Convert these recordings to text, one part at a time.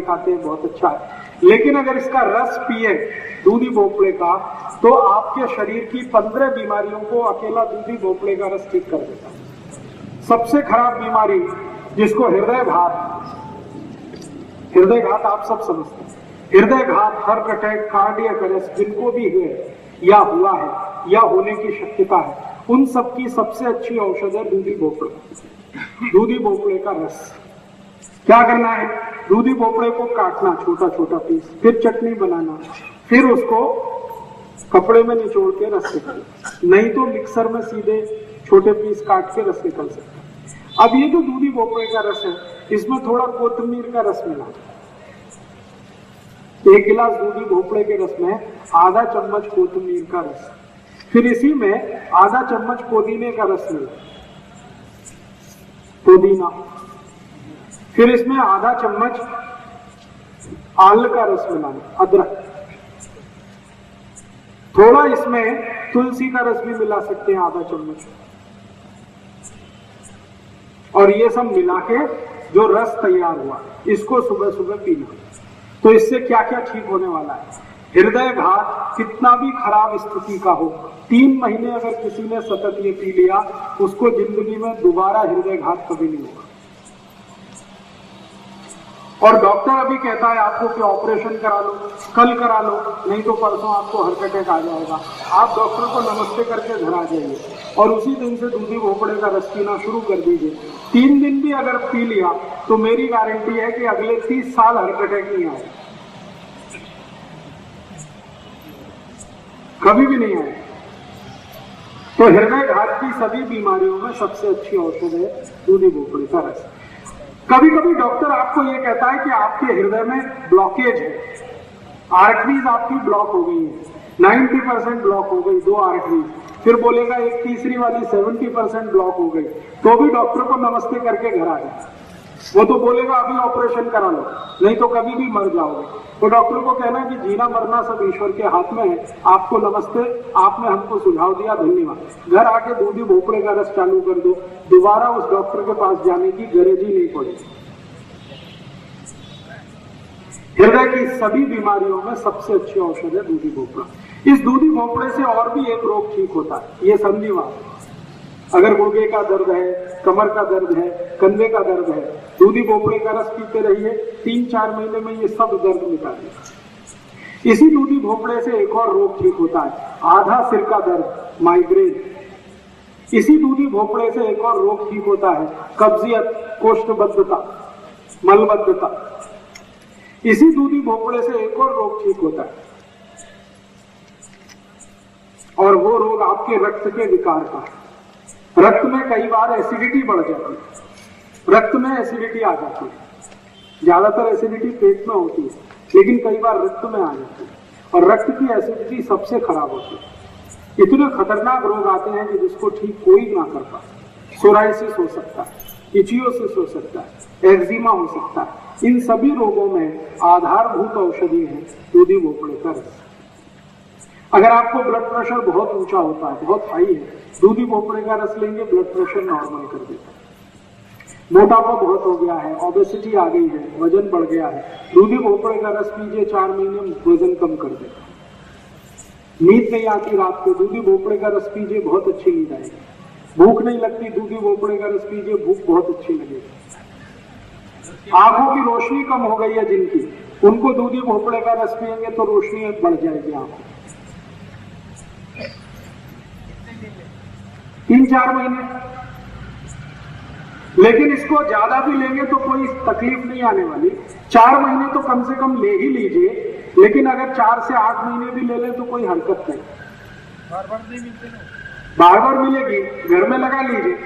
खाते हैं, बहुत अच्छा है। लेकिन अगर इसका रस पिए दूधी भोपड़े का तो आपके शरीर की 15 बीमारियों को अकेला दूधी भोपड़े का रस ठीक कर देता है। सबसे खराब बीमारी जिसको हृदय घात आप सब समझते हैं, हृदय घात, हार्ट अटैक, कार्डियक अरेस्ट जिनको भी हुए या हुआ है या होने की शक्यता है, उन सब की सबसे अच्छी औषध है दूधी भोपड़ा। दूधी भोपड़े का रस। क्या करना है, दूधी भोपड़े को काटना छोटा छोटा पीस, फिर चटनी बनाना, फिर उसको कपड़े में निचोड़ के रस निकालना, नहीं तो मिक्सर में सीधे छोटे पीस काट के रस निकल सकता है। अब ये जो दूधी भोपड़े का रस है, इसमें थोड़ा कोथिंबीर का रस मिला, 1 गिलास दूधी भोपड़े के रस में आधा चम्मच कोथिंबीर का रस, फिर इसी में आधा चम्मच पुदीने का रस मिला, पुदीना, फिर इसमें आधा चम्मच आल का रस मिलाना, अदरक, थोड़ा इसमें तुलसी का रस भी मिला सकते हैं, आधा चम्मच, और ये सब मिला के जो रस तैयार हुआ इसको सुबह सुबह पीना। तो इससे क्या क्या ठीक होने वाला है, हृदय घात कितना भी खराब स्थिति का हो, 3 महीने अगर किसी ने सतत ये पी लिया, उसको जिंदगी में दोबारा हृदय घात कभी नहीं होगा। और डॉक्टर अभी कहता है आपको कि ऑपरेशन करा लो, कल करा लो, नहीं तो परसों आपको हार्ट अटैक आ जाएगा, आप डॉक्टर को नमस्ते करके घर आ जाइए और उसी दिन से दूधी भोपड़े का रस पीना शुरू कर दीजिए। 3 दिन भी अगर पी लिया तो मेरी गारंटी है कि अगले 30 साल हार्ट अटैक नहीं आएगा, कभी भी नहीं आएगा। तो हृदय घात की सभी बीमारियों में सबसे अच्छी औषध है दूधी भोपड़े का रस। कभी कभी डॉक्टर आपको यह कहता है कि आपके हृदय में ब्लॉकेज है, आर्टरीज आपकी ब्लॉक हो गई है, 90% ब्लॉक हो गई 2 आर्टरीज, फिर बोलेगा एक तीसरी वाली 70% ब्लॉक हो गई, तो भी डॉक्टर को नमस्ते करके घर आ जाए। वो तो बोलेगा अभी ऑपरेशन करा लो, नहीं तो कभी भी मर जाओगे। तो डॉक्टर को कहना कि जीना मरना सब ईश्वर के हाथ में है, आपको नमस्ते, आपने हमको सुझाव दिया, धन्यवाद। घर आके दूधी भोपड़े का रस चालू कर दो, दोबारा उस डॉक्टर के पास जाने की गरज ही नहीं पड़ेगी। हृदय की सभी बीमारियों में सबसे अच्छी औषध है दूधी भोपड़ा। इस दूधी भोपड़े से और भी एक रोग ठीक होता है, ये संधिवात। अगर गुर्गे का दर्द है, कमर का दर्द है, कंधे का दर्द है, दूधी भोपड़े का रस पीते रहिए, 3-4 महीने में ये सब दर्द मिटा देगा। इसी दूधी भोपड़े से एक और रोग ठीक होता है, आधा सिर का दर्द, माइग्रेन। इसी दूधी भोपड़े से एक और रोग ठीक होता है, कब्जियत, कोष्ठबद्धता, मलबद्धता। इसी दूधी भोपड़े से एक और रोग ठीक होता है, और वो रोग आपके रक्त के विकार का है। रक्त में कई बार एसिडिटी बढ़ जाती है, रक्त में एसिडिटी आ जाती है, ज्यादातर एसिडिटी पेट में होती है, लेकिन कई बार रक्त में आ जाती है, और रक्त की एसिडिटी सबसे खराब होती है। इतने खतरनाक रोग आते हैं कि जिसको ठीक कोई ना कर पाए। सोराइसिस हो सकता है, इचियोसिस हो सकता है, एक्जिमा हो सकता है। इन सभी रोगों में आधारभूत औषधि है दूधी भोपड़े का रस। अगर आपको ब्लड प्रेशर बहुत ऊंचा होता है, बहुत हाई है, दूधी भोपड़े का रस लेंगे, ब्लड प्रेशर नॉर्मल कर देता है। मोटापा बहुत हो गया है, ओबेसिटी आ गई है, वजन बढ़ गया है, दूधी भोपड़े का रस पीजिए, 4 महीने में वजन कम कर देता है। नींद नहीं आती रात को, दूधी भोपड़े का रस पीजिए, बहुत अच्छी नींद आएगी। भूख नहीं लगती, दूधी भोपड़े का रस पीजिए, भूख बहुत अच्छी लगेगी। आंखों की रोशनी कम हो गई है जिनकी, उनको दूधी भोपड़े का रस पिएंगे तो रोशनी बढ़ जाएगी आंखों। 3-4 महीने, लेकिन इसको ज्यादा भी लेंगे तो कोई तकलीफ नहीं आने वाली। 4 महीने तो कम से कम ले ही लीजिए, लेकिन अगर 4 से 8 महीने भी ले लें तो कोई हरकत नहीं। बार बार नहीं मिलते, बार बार मिलेगी, घर में लगा लीजिए।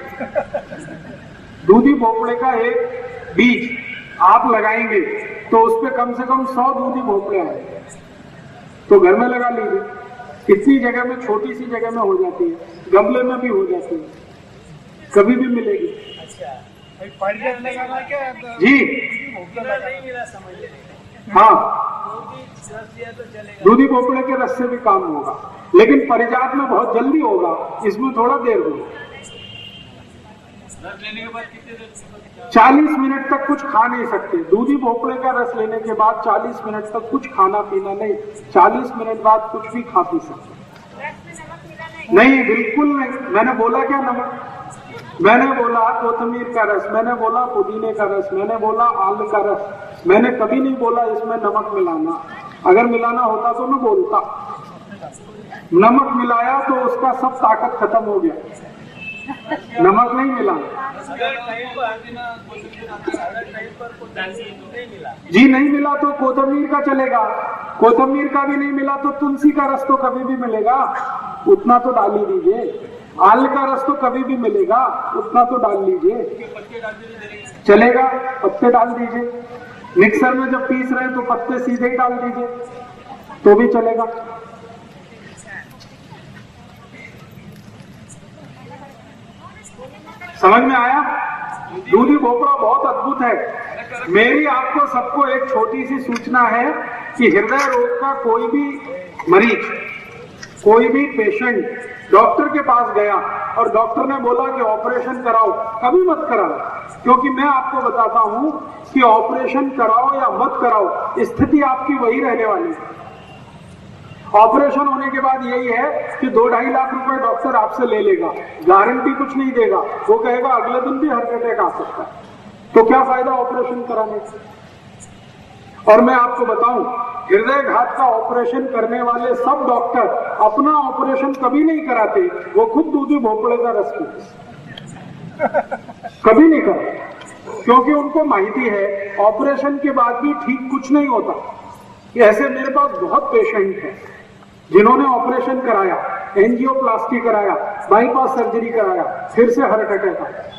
दूधी भोपड़े का एक बीज आप लगाएंगे तो उस पर कम से कम 100 दूधी भोपड़े आएंगे, तो घर में लगा लीजिए। कितनी जगह में, छोटी सी जगह में हो जाती है, गमले में भी हो जाती है, कभी भी मिलेगी। अच्छा, लगाना क्या जी नहीं मिला, समझ ले। हाँ, दूधी भोपड़े के रस से भी काम होगा, लेकिन परिजात में बहुत जल्दी होगा, इसमें थोड़ा देर होगा। रस लेने के बाद कितने देर 40 मिनट तक कुछ खा नहीं सकते। दूधी भोपड़े का रस लेने के बाद 40 मिनट तक कुछ खाना पीना नहीं, 40 मिनट बाद कुछ भी खा पी सकते। नहीं, बिल्कुल नहीं। मैंने बोला क्या नमक? मैंने बोला कोतमीर का रस, मैंने बोला पुदीने का रस, मैंने बोला आल का रस। मैंने कभी नहीं बोला इसमें नमक मिलाना। अगर मिलाना होता तो मैं बोलता। नमक मिलाया तो उसका सब ताकत खत्म हो गया। नमक नहीं मिला। अगर टाइम पर नहीं मिला जी, नहीं मिला तो कोतमीर का चलेगा। कोतमीर का भी नहीं मिला तो तुलसी का रस तो कभी भी मिलेगा, उतना तो डाल ही दीजिए। आल का रस तो कभी भी मिलेगा, उतना तो डाल लीजिए, पत्ते डाल दीजिए चलेगा। पत्ते डाल दीजिए। मिक्सर में जब पीस रहे हैं तो पत्ते सीधे ही डाल दीजिए तो भी चलेगा। समझ में आया? दूधी भोपड़ा बहुत अद्भुत है। मेरी आपको सबको एक छोटी सी सूचना है कि हृदय रोग का कोई भी मरीज, कोई भी पेशेंट डॉक्टर के पास गया और डॉक्टर ने बोला कि ऑपरेशन कराओ, कभी मत कराओ। क्योंकि मैं आपको बताता हूं कि ऑपरेशन कराओ या मत कराओ, स्थिति आपकी वही रहने वाली है। ऑपरेशन होने के बाद यही है कि 2-2.5 लाख रुपए डॉक्टर आपसे ले लेगा, गारंटी कुछ नहीं देगा। वो कहेगा अगले दिन भी हार्ट अटैक आ सकता है, तो क्या फायदा ऑपरेशन कराने से? और मैं आपको बताऊं, हृदय घात का ऑपरेशन करने वाले सब डॉक्टर अपना ऑपरेशन कभी नहीं कराते। वो खुद दूधी भोपड़े का रस पीते, कभी नहीं कराते, क्योंकि उनको माहिती है ऑपरेशन के बाद भी ठीक कुछ नहीं होता। ऐसे मेरे पास बहुत पेशेंट हैं जिन्होंने ऑपरेशन कराया, एंजियोप्लास्टी कराया, बाईपास सर्जरी कराया, फिर से हार्ट अटैक आया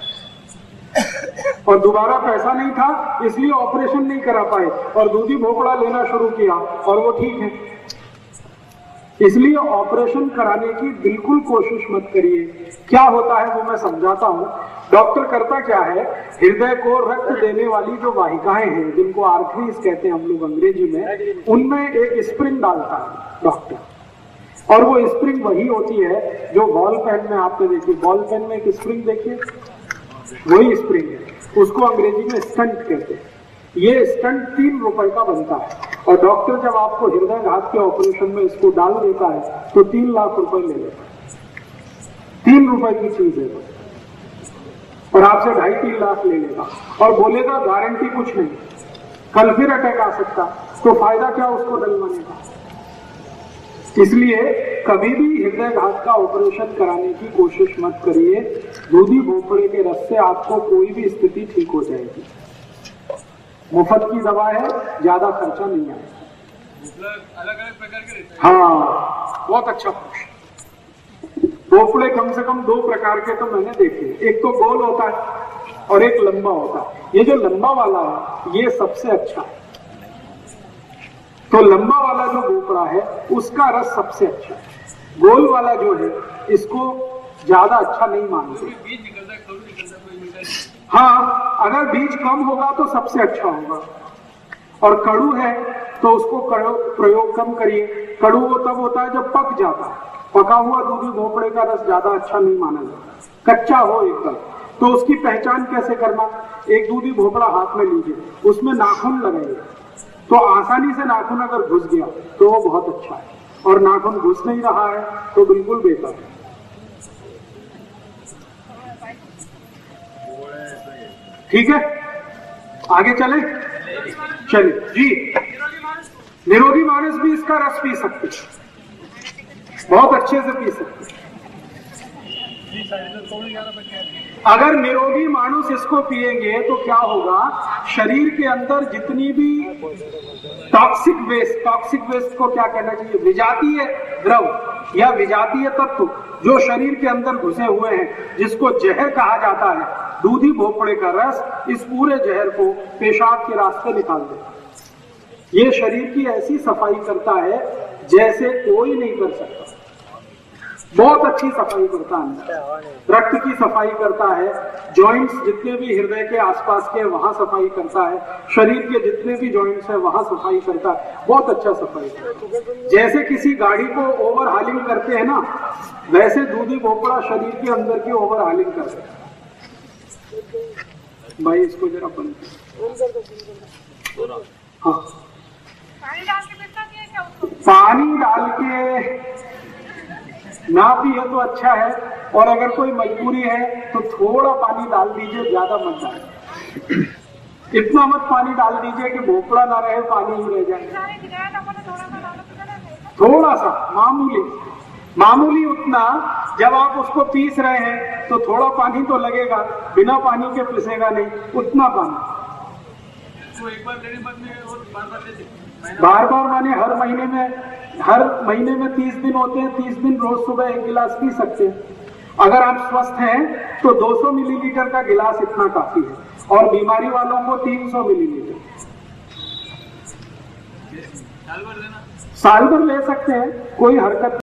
और दोबारा पैसा नहीं था इसलिए ऑपरेशन नहीं करा पाए और दूधी भोपड़ा लेना शुरू किया और वो ठीक है। इसलिए ऑपरेशन कराने की बिल्कुल कोशिश मत करिए। क्या होता है वो मैं समझाता हूं। डॉक्टर करता क्या है, हृदय को रक्त देने वाली जो वाहिकाएं हैं, जिनको आर्टरीज कहते हैं हम लोग अंग्रेजी में, उनमें एक स्प्रिंग डालता है डॉक्टर। और वो स्प्रिंग वही होती है जो बॉल पेन में आपने देखी, बॉल पेन में एक स्प्रिंग देखिए, वही स्प्रिंग है। उसको अंग्रेजी में स्टंट कहते हैं। ये स्टंट 3 रुपए का बनता है और डॉक्टर जब आपको हृदय घात के ऑपरेशन में इसको डाल देता है तो 3 लाख रुपए ले लेता है। 3 रुपए की चीज है और आपसे 2.5-3 लाख ले लेगा और बोलेगा गारंटी कुछ नहीं, कल फिर अटैक आ सकता, तो फायदा क्या उसको डलवाने का। इसलिए कभी भी हृदय घात का ऑपरेशन कराने की कोशिश मत करिए। दूधी भोपड़े के रस से आपको कोई भी स्थिति ठीक हो जाएगी। मुफ्त की दवा है, ज्यादा खर्चा नहीं आएगा। अलग अलग प्रकार के रहते हैं। हाँ, बहुत अच्छा प्रश्न। भोपड़े कम से कम 2 प्रकार के तो मैंने देखे, एक तो गोल होता है और एक लंबा होता है। ये जो लंबा वाला है ये सबसे अच्छा है। तो लंबा वाला जो भोपड़ा है उसका रस सबसे अच्छा है। गोल वाला जो है इसको ज्यादा अच्छा नहीं मानते। बीज निकलता है, कभी निकलता है, कोई मिलता है। हाँ, अगर बीज कम होगा तो सबसे अच्छा होगा। और कड़ू है तो उसको प्रयोग कम करिए। कड़ू वो तब होता है जब पक जाता है। पका हुआ दूधी भोपड़े का रस ज्यादा अच्छा नहीं माना जाता। कच्चा हो एकदम तो उसकी पहचान कैसे करना, एक दूधी भोपड़ा हाथ में लीजिए, उसमें नाखून लगाइए, तो आसानी से नाखून अगर घुस गया तो वो बहुत अच्छा है, और नाखून घुस नहीं रहा है तो बिल्कुल बेकार है। ठीक है, आगे चले चलिए जी। निरोगी मानस भी इसका रस पी सकते, बहुत अच्छे से पी सकते। अगर निरोगी मानुष इसको पिएंगे तो क्या होगा, शरीर के अंदर जितनी भी टॉक्सिक वेस्ट को क्या कहना चाहिए, विजातीय द्रव या विजातीय तत्व जो शरीर के अंदर घुसे हुए हैं, जिसको जहर कहा जाता है, दूधी भोपड़े का रस इस पूरे जहर को पेशाब के रास्ते निकाल देता है। ये शरीर की ऐसी सफाई करता है जैसे कोई नहीं कर सकता। बहुत अच्छी सफाई करता है, रक्त की सफाई करता है, जॉइंट्स जितने भी हृदय के आसपास के वहां सफाई करता है, शरीर के जितने भी जॉइंट्स है वहां सफाई करता है, बहुत अच्छा सफाई करता है। जैसे किसी गाड़ी को ओवरहालिंग करते हैं ना, वैसे दूधी भोपड़ा शरीर के अंदर की ओवरहालिंग करता है। भाई इसको जरा बंद कर। हाँ, पानी डाल के पीता नहीं है क्या उसको? पानी डाल के ना पिए तो अच्छा है, और अगर कोई मजबूरी है तो थोड़ा पानी डाल दीजिए, ज्यादा मत डालिए। इतना मत पानी डाल दीजिए कि भोपड़ा ना रहे, पानी ही रह जाए। सारे गिराया था मैंने, थोड़ा सा डाला तो चला नहीं। थोड़ा सा मामूली उतना। जब आप उसको पीस रहे हैं तो थोड़ा पानी तो लगेगा, बिना पानी के पिसेगा नहीं, उतना पानी। वो एक बार लेने बाद में और बार-बार लेते हैं। बार बार माने हर महीने में 30 दिन होते हैं, 30 दिन रोज सुबह 1 गिलास पी सकते हैं। अगर आप स्वस्थ हैं तो 200 मिलीलीटर का गिलास इतना काफी है, और बीमारी वालों को 300 मिलीलीटर। साल भर लेना। साल भर ले सकते हैं, कोई हरकत